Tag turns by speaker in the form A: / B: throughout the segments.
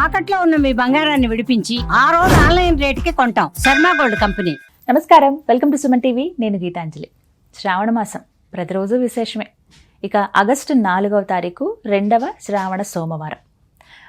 A: తాకట్లో ఉన్న మీ బంగారాన్ని విడిపించి ఆ రోజు ఆన్లైన్ రేటుకి కొంటాం. Sharma gold company.
B: నమస్కారం, వెల్కమ్ టు సుమన్ టీవీ. నేను గీతాంజలి. శ్రావణ మాసం ప్రతిరోజు విశేషమే. ఇక ఆగస్టు 4వ తారీఖు రెండవ శ్రావణ సోమవారం.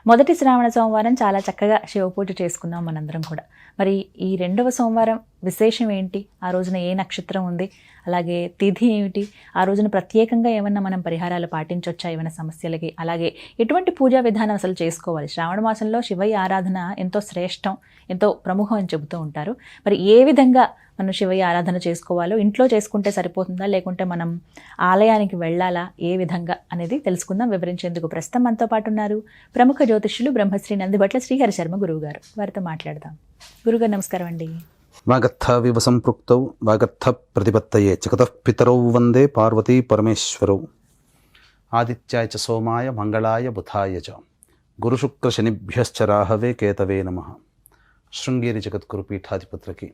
B: మొదటి శ్రావణ సోమవారం చాలా చక్కగా శివపూజ చేసుకున్నాం మనందరం కూడా. మరి ఈ రెండవ సోమవారం విశేషం ఏంటి? ఆ రోజున ఏ నక్షత్రం ఉంది, అలాగే తిథి ఏమిటి, ఆ రోజున ప్రత్యేకంగా ఏమన్నా మనం పరిహారాలు పాటించవచ్చా ఏమైనా సమస్యలకి, అలాగే ఎటువంటి పూజా విధానం అసలు చేసుకోవాలి? శ్రావణ మాసంలో శివయ్య ఆరాధన ఎంతో శ్రేష్టం, ఎంతో ప్రముఖం అని చెబుతూ ఉంటారు. మరి ఏ విధంగా మనం శివయ్య ఆరాధన చేసుకోవాలో, ఇంట్లో చేసుకుంటే సరిపోతుందా లేకుంటే మనం ఆలయానికి వెళ్ళాలా, ఏ విధంగా అనేది తెలుసుకుందాం. వివరించేందుకు ప్రస్తుతం మనతో పాటు ఉన్నారు ప్రముఖ జ్యోతిష్యులు బ్రహ్మశ్రీ నందిబట్ల శ్రీహరి శర్మ గురువు గారు. వారితో మాట్లాడదాం. గురుగారు నమస్కారం అండి.
C: వాగర్థ వివ సంపృక్తౌ వాగర్థ ప్రతిపత్తయే జగతః పితరౌ వందే పార్వతీ పరమేశ్వరౌ. ఆదిత్యాయ చ సోమాయ మంగళాయ బుధాయ చ గురుశుక్ర శనిభ్యశ్చ రాహవే కేతవే నమః. శృంగేరి జగద్గురు పీఠాధిపతులకి,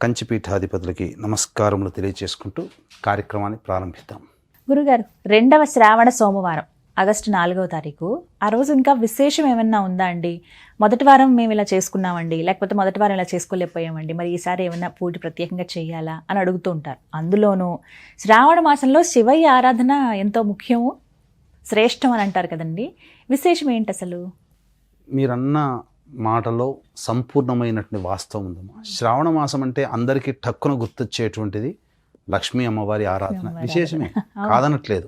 C: కంచి పీఠాధిపతులకి నమస్కారములు తెలియజేసుకుంటూ కార్యక్రమాన్ని ప్రారంభిద్దాం.
B: గురుగారు, రెండవ శ్రావణ సోమవారం ఆగస్టు 4వ తారీఖు. ఆ రోజు ఇంకా విశేషం ఏమన్నా ఉందా అండి? మొదటి వారం మేము ఇలా చేసుకున్నామండి, లేకపోతే మొదటి వారం ఇలా చేసుకోలేకపోయామండి, మరి ఈసారి ఏమన్నా పూజ ప్రత్యేకంగా చేయాలా అని అడుగుతూ ఉంటారు. అందులోనూ శ్రావణ మాసంలో శివయ్య ఆరాధన ఎంతో ముఖ్యము, శ్రేష్టం అని అంటారు కదండి. విశేషం ఏంటి అసలు?
C: మీరన్న మాటలో సంపూర్ణమైనటువంటి వాస్తవం ఉందమ్మా. శ్రావణ మాసం అంటే అందరికీ టక్కున గుర్తొచ్చేటువంటిది లక్ష్మీ అమ్మవారి ఆరాధన. విశేషమే, కాదనట్లేదు.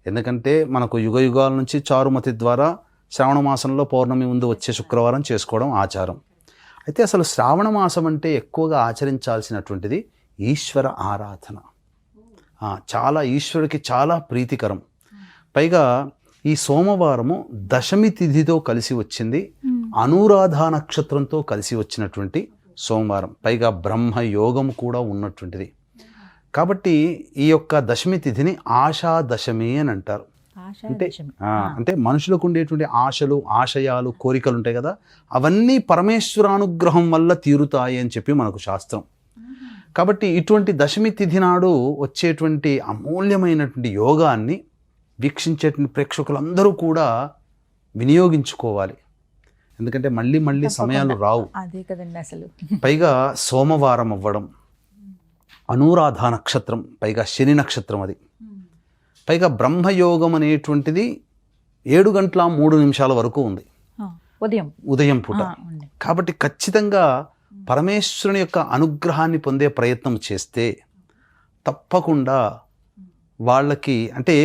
C: ఎందుకంటే మనకు యుగ యుగాల నుంచి చారుమతి ద్వారా శ్రావణ మాసంలో పౌర్ణమి ముందు వచ్చే శుక్రవారం చేసుకోవడం ఆచారం. అయితే అసలు శ్రావణ మాసం అంటే ఎక్కువగా ఆచరించాల్సినటువంటిది ఈశ్వర ఆరాధన. చాలా ఈశ్వరుడికి చాలా ప్రీతికరం. పైగా ఈ సోమవారము దశమి తిథితో కలిసి వచ్చింది, అనురాధ నక్షత్రంతో కలిసి వచ్చినటువంటి సోమవారం. పైగా బ్రహ్మయోగం కూడా ఉన్నటువంటిది. కాబట్టి ఈ యొక్క దశమి తిథిని ఆశా దశమి అని అంటారు. అంటే మనుషులకు ఉండేటువంటి ఆశలు, ఆశయాలు, కోరికలు ఉంటాయి కదా, అవన్నీ పరమేశ్వరానుగ్రహం వల్ల తీరుతాయి అని చెప్పి మనకు శాస్త్రం. కాబట్టి ఇటువంటి దశమి తిథి నాడు వచ్చేటువంటి అమూల్యమైనటువంటి యోగాన్ని వీక్షించేటువంటి ప్రేక్షకులందరూ కూడా వినియోగించుకోవాలి. ఎందుకంటే మళ్ళీ మళ్ళీ సమయాలు రావు.
B: అదే కదండి అసలు.
C: పైగా సోమవారం అవ్వడం, అనురాధ నక్షత్రం, పైగా శని నక్షత్రం అది. పైగా బ్రహ్మయోగం అనేటువంటిది 7:03 వరకు ఉంది ఉదయం పూట. కాబట్టి ఖచ్చితంగా పరమేశ్వరుని యొక్క అనుగ్రహాన్ని పొందే ప్రయత్నం చేస్తే తప్పకుండా వాళ్ళకి అంటే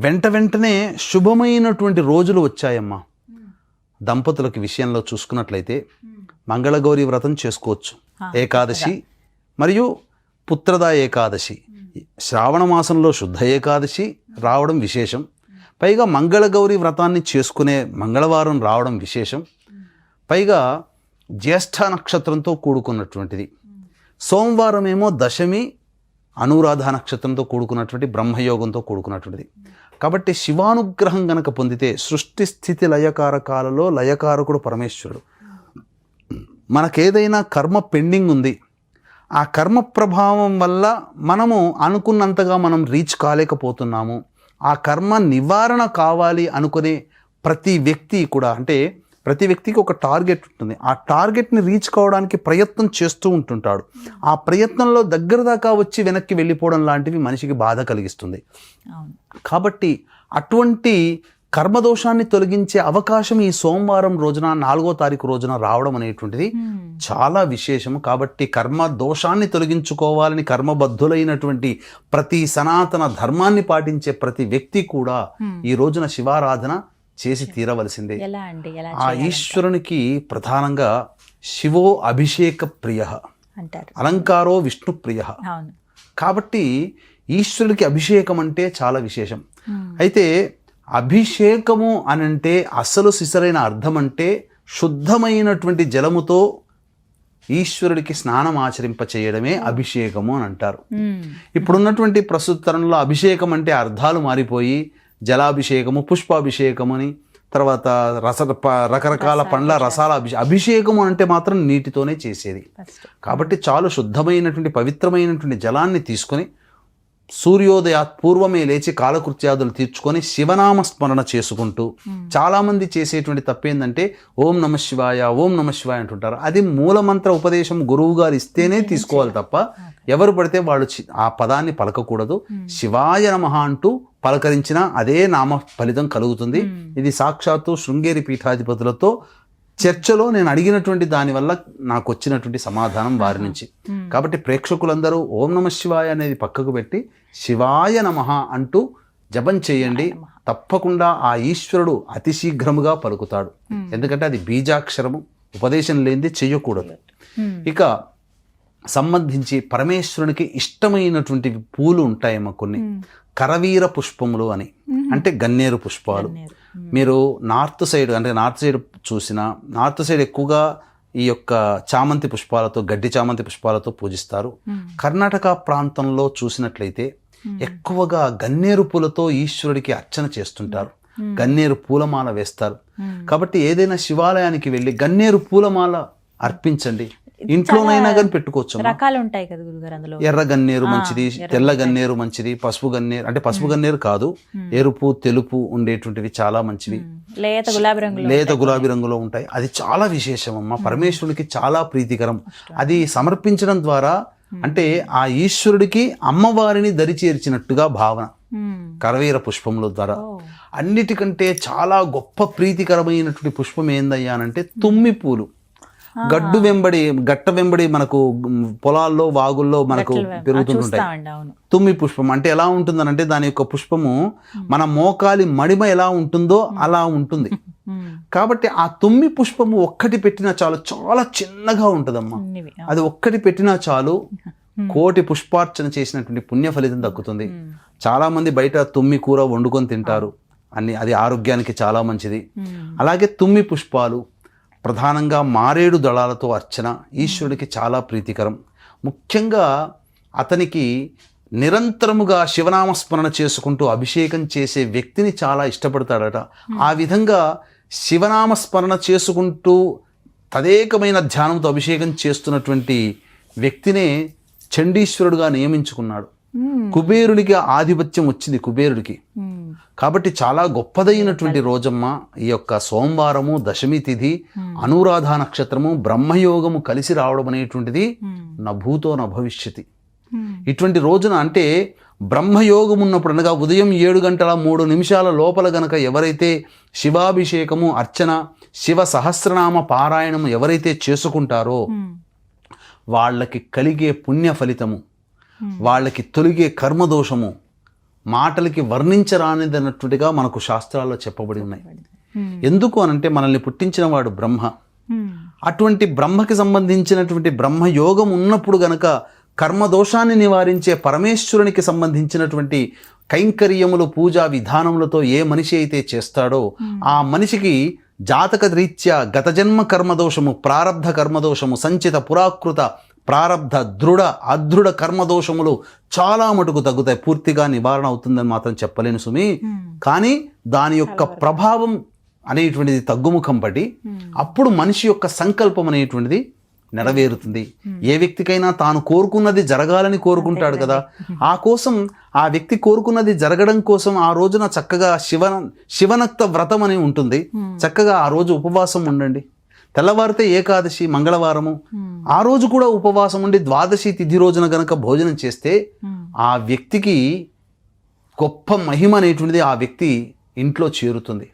C: వెంటనే శుభమైనటువంటి రోజులు వచ్చాయమ్మా. దంపతులకి విషయంలో చూసుకున్నట్లయితే మంగళగౌరి వ్రతం చేసుకోవచ్చు, ఏకాదశి మరియు పుత్రదా ఏకాదశి. శ్రావణ మాసంలో శుద్ధ ఏకాదశి రావడం విశేషం. పైగా మంగళగౌరి వ్రతాన్ని చేసుకునే మంగళవారం రావడం విశేషం. పైగా జ్యేష్ఠ నక్షత్రంతో కూడుకున్నటువంటిది. సోమవారం ఏమో దశమి, అనురాధ నక్షత్రంతో కూడుకున్నటువంటి బ్రహ్మయోగంతో కూడుకున్నటువంటిది. కాబట్టి శివానుగ్రహం గనక పొందితే సృష్టి స్థితి లయకారకాలలో లయకారకుడు పరమేశ్వరుడు. మనకేదైనా కర్మ పెండింగ్ ఉంది, ఆ కర్మ ప్రభావం వల్ల మనము అనుకున్నంతగా మనం రీచ్ కాలేకపోతున్నాము. ఆ కర్మ నివారణ కావాలి అనుకునే ప్రతి వ్యక్తి కూడా, అంటే ప్రతి వ్యక్తికి ఒక టార్గెట్ ఉంటుంది. ఆ టార్గెట్ని రీచ్ కావడానికి ప్రయత్నం చేస్తూ ఉంటుంటాడు. ఆ ప్రయత్నంలో దగ్గర దాకా వచ్చి వెనక్కి వెళ్ళిపోవడం లాంటివి మనిషికి బాధ కలిగిస్తుంది. కాబట్టి అటువంటి కర్మదోషాన్ని తొలగించే అవకాశం ఈ సోమవారం రోజున 4వ తారీఖు రోజున రావడం అనేటువంటిది చాలా విశేషము. కాబట్టి కర్మ దోషాన్ని తొలగించుకోవాలని కర్మబద్ధులైనటువంటి ప్రతి సనాతన ధర్మాన్ని పాటించే ప్రతి వ్యక్తి కూడా ఈ రోజున శివారాధన చేసి తీరవలసిందే. ఆ ఈశ్వరునికి ప్రధానంగా శివో అభిషేక ప్రియ, అలంకారో విష్ణు ప్రియ. కాబట్టి ఈశ్వరుడికి అభిషేకం అంటే చాలా విశేషం. అయితే అభిషేకము అనంటే అసలు సిసరైన అర్థం అంటే శుద్ధమైనటువంటి జలముతో ఈశ్వరుడికి స్నానం ఆచరింప చేయడమే అభిషేకము అని అంటారు. ఇప్పుడున్నటువంటి ప్రస్తుత తరంలో అభిషేకం అంటే అర్థాలు మారిపోయి జలాభిషేకము, పుష్పాభిషేకము అని, తర్వాత రకరకాల పండ్ల రసాల అభిషేకము అంటే మాత్రం నీటితోనే చేసేది. కాబట్టి చాలా శుద్ధమైనటువంటి పవిత్రమైనటువంటి జలాన్ని తీసుకొని సూర్యోదయాత్ పూర్వమే లేచి కాలకృత్యాదులు తీర్చుకొని శివనామ స్మరణ చేసుకుంటూ, చాలామంది చేసేటువంటి తప్పేందంటే ఓం నమ శివాయ ఓం నమ శివాయ అంటుంటారు. అది మూలమంత్ర ఉపదేశం గురువు గారు ఇస్తేనే తీసుకోవాలి తప్ప ఎవరు పడితే వాళ్ళు ఆ పదాన్ని పలకకూడదు. శివాయ నమః అంటూ పలకరించినా అదే నామ ఫలితం కలుగుతుంది. ఇది సాక్షాత్తు శృంగేరి పీఠాధిపతులతో చర్చలో నేను అడిగినటువంటి దానివల్ల నాకు వచ్చినటువంటి సమాధానం వారి నుంచి. కాబట్టి ప్రేక్షకులందరూ ఓం నమ శివాయ అనేది పక్కకు పెట్టి శివాయ నమః అంటూ జపం చేయండి. తప్పకుండా ఆ ఈశ్వరుడు అతి శీఘ్రముగా పలుకుతాడు. ఎందుకంటే అది బీజాక్షరము, ఉపదేశం లేనిది చెయ్యకూడదు. ఇక సంబంధించి పరమేశ్వరునికి ఇష్టమైనటువంటి పూలు ఉంటాయేమో కొన్ని, కరవీర పుష్పములు అని, అంటే గన్నేరు పుష్పాలు. మీరు నార్త్ సైడ్ చూసినా నార్త్ సైడ్ ఎక్కువగా ఈ యొక్క చామంతి పుష్పాలతో, గడ్డి చామంతి పుష్పాలతో పూజిస్తారు. కర్ణాటక ప్రాంతంలో చూసినట్లయితే ఎక్కువగా గన్నేరు పూలతో ఈశ్వరుడికి అర్చన చేస్తుంటారు. గన్నేరు పూలమాల వేస్తారు. కాబట్టి ఏదైనా శివాలయానికి వెళ్ళి గన్నేరు పూలమాల అర్పించండి. ఇంట్లోనైనా కానీ పెట్టుకోవచ్చు.
B: రకాలు ఉంటాయి కదా గురుగారు అందులో.
C: ఎర్ర గన్నేరు మంచిది, తెల్ల గన్నేరు మంచిది, పసుపు గన్నేరు, అంటే పసుపు గన్నేరు కాదు, ఎరుపు తెలుపు ఉండేటువంటివి చాలా మంచివి. లేత గులాబీ రంగులో ఉంటాయి. అది చాలా విశేషం అమ్మ, పరమేశ్వరుడికి చాలా ప్రీతికరం. అది సమర్పించడం ద్వారా అంటే ఆ ఈశ్వరుడికి అమ్మవారిని దరి చేర్చినట్టుగా భావన. కరవీర పుష్పముల ద్వారా అన్నిటికంటే చాలా గొప్ప ప్రీతికరమైనటువంటి పుష్పం ఏందయ్యానంటే తుమ్మి పూలు. గట్ట వెంబడి మనకు పొలాల్లో వాగుల్లో మనకు పెరుగుతుంటాయి తుమ్మి పుష్పం. అంటే ఎలా ఉంటుందనంటే దాని యొక్క పుష్పము మన మోకాలి మడిమ ఎలా ఉంటుందో అలా ఉంటుంది. కాబట్టి ఆ తుమ్మి పుష్పము ఒక్కటి పెట్టినా చాలు, చాలా చిన్నగా ఉంటుందమ్మా. అది ఒక్కటి పెట్టినా చాలు, కోటి పుష్పార్చన చేసినటువంటి పుణ్య ఫలితం దక్కుతుంది. చాలా మంది బయట తుమ్మి కూర వండుకొని తింటారు, అది ఆరోగ్యానికి చాలా మంచిది. అలాగే తుమ్మి పుష్పాలు, ప్రధానంగా మారేడు దళాలతో అర్చన ఈశ్వరుడికి చాలా ప్రీతికరం. ముఖ్యంగా అతనికి నిరంతరముగా శివనామస్మరణ చేసుకుంటూ అభిషేకం చేసే వ్యక్తిని చాలా ఇష్టపడతాడట. ఆ విధంగా శివనామస్మరణ చేసుకుంటూ తదేకమైన ధ్యానంతో అభిషేకం చేస్తున్నటువంటి వ్యక్తినే చండీశ్వరుడుగా నియమించుకున్నాడు. కుబేరునికి ఆధిపత్యం వచ్చింది కుబేరుడికి. కాబట్టి చాలా గొప్పదైనటువంటి రోజమ్మ ఈ యొక్క సోమవారము, దశమి తిథి, అనురాధ నక్షత్రము, బ్రహ్మయోగము కలిసి రావడం అనేటువంటిది నభూతో నభవిష్యతి. ఇటువంటి రోజున అంటే బ్రహ్మయోగం ఉన్నప్పుడు అనగా ఉదయం 7:03 లోపల గనక ఎవరైతే శివాభిషేకము, అర్చన, శివ సహస్రనామ పారాయణము ఎవరైతే చేసుకుంటారో వాళ్ళకి కలిగే పుణ్య ఫలితము, వాళ్ళకి తొలిగే కర్మదోషము మాటలకి వర్ణించరానిదన్నట్టుగా మనకు శాస్త్రాల్లో చెప్పబడి ఉన్నాయి. ఎందుకు అనంటే మనల్ని పుట్టించిన వాడు బ్రహ్మ. అటువంటి బ్రహ్మకి సంబంధించినటువంటి బ్రహ్మయోగం ఉన్నప్పుడు గనక కర్మదోషాన్ని నివారించే పరమేశ్వరునికి సంబంధించినటువంటి కైంకర్యములు, పూజా విధానములతో ఏ మనిషి అయితే చేస్తాడో ఆ మనిషికి జాతక రీత్యా గత జన్మ కర్మదోషము, ప్రారబ్ధ కర్మదోషము, సంచిత పురాకృత ప్రారబ్ధ దృఢ అదృఢ కర్మదోషములు చాలా మటుకు తగ్గుతాయి. పూర్తిగా నివారణ అవుతుందని మాత్రం చెప్పలేను సుమి. కానీ దాని యొక్క ప్రభావం అనేటువంటిది తగ్గుముఖం పడి అప్పుడు మనిషి యొక్క సంకల్పం అనేటువంటిది నెరవేరుతుంది. ఏ వ్యక్తికైనా తాను కోరుకున్నది జరగాలని కోరుకుంటాడు కదా, ఆ కోసం ఆ వ్యక్తి కోరుకున్నది జరగడం కోసం ఆ రోజున చక్కగా శివనక్త వ్రతం అని ఉంటుంది. చక్కగా ఆ రోజు ఉపవాసం ఉండండి. తెల్లవారితే ఏకాదశి మంగళవారము, ఆ రోజు కూడా ఉపవాసం ఉండి ద్వాదశి తిథి రోజున గనక భోజనం చేస్తే ఆ వ్యక్తికి గొప్ప మహిమ అనేటువంటిది ఆ వ్యక్తి ఇంట్లో చేరుతుంది.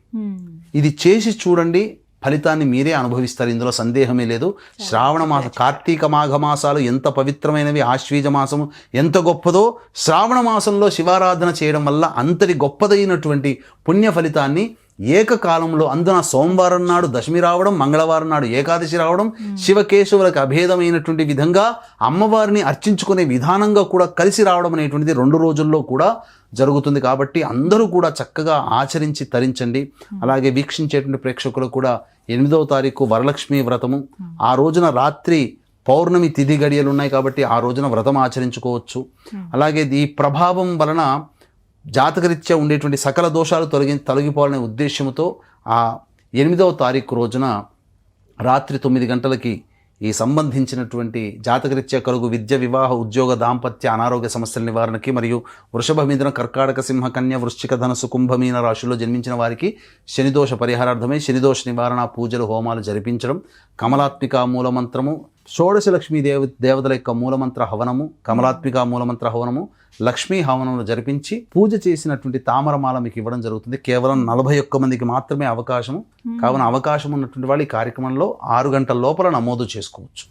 C: ఇది చేసి చూడండి, ఫలితాన్ని మీరే అనుభవిస్తారు. ఇందులో సందేహమే లేదు. శ్రావణ మాసం, కార్తీక మాఘ మాసాలు ఎంత పవిత్రమైనవి, ఆశ్వీజ మాసము ఎంత గొప్పదో, శ్రావణ మాసంలో శివారాధన చేయడం వల్ల అంతటి గొప్పదైనటువంటి పుణ్య ఫలితాన్ని ఏకకాలంలో, అందున సోమవారం నాడు దశమి రావడం, మంగళవారం నాడు ఏకాదశి రావడం, శివకేశవులకు అభేదమైనటువంటి విధంగా అమ్మవారిని అర్చించుకునే విధానంగా కూడా కలిసి రావడం అనేటువంటిది 2 రోజుల్లో కూడా జరుగుతుంది. కాబట్టి అందరూ కూడా చక్కగా ఆచరించి తరించండి. అలాగే వీక్షించేటువంటి ప్రేక్షకులు కూడా 8వ తారీఖు వరలక్ష్మి వ్రతము, ఆ రోజున రాత్రి పౌర్ణమి తిథి గడియలు ఉన్నాయి కాబట్టి ఆ రోజున వ్రతం ఆచరించుకోవచ్చు. అలాగే ఈ ప్రభావం వలన జాతకరీత్యా ఉండేటువంటి సకల దోషాలు తొలగిపోవాలనే ఉద్దేశంతో ఆ 8వ తారీఖు రోజున రాత్రి 9 గంటలకి ఈ సంబంధించినటువంటి జాతకరీత్యా కలుగు విద్య, వివాహ, ఉద్యోగ, దాంపత్య, అనారోగ్య సమస్యల నివారణకి మరియు వృషభ, మిథున, కర్కాటక, సింహ, కన్య, వృశ్చిక, ధనస్సు, కుంభమీన రాశుల్లో జన్మించిన వారికి శనిదోష పరిహారార్థమై శనిదోష నివారణ పూజలు, హోమాలు జరిపించడం, కమలాత్మిక మూలమంత్రము, షోడశ లక్ష్మీ దేవతల యొక్క మూలమంత్ర హవనము, కమలాత్మిక మూలమంత్ర హవనము, లక్ష్మీ హవనములు జరిపించి పూజ చేసినటువంటి తామరమాల మీకు ఇవ్వడం జరుగుతుంది. కేవలం 41 మందికి మాత్రమే అవకాశము. కావున అవకాశం ఉన్నటువంటి వాళ్ళు ఈ కార్యక్రమంలో 6 గంటల లోపల నమోదు చేసుకోవచ్చు.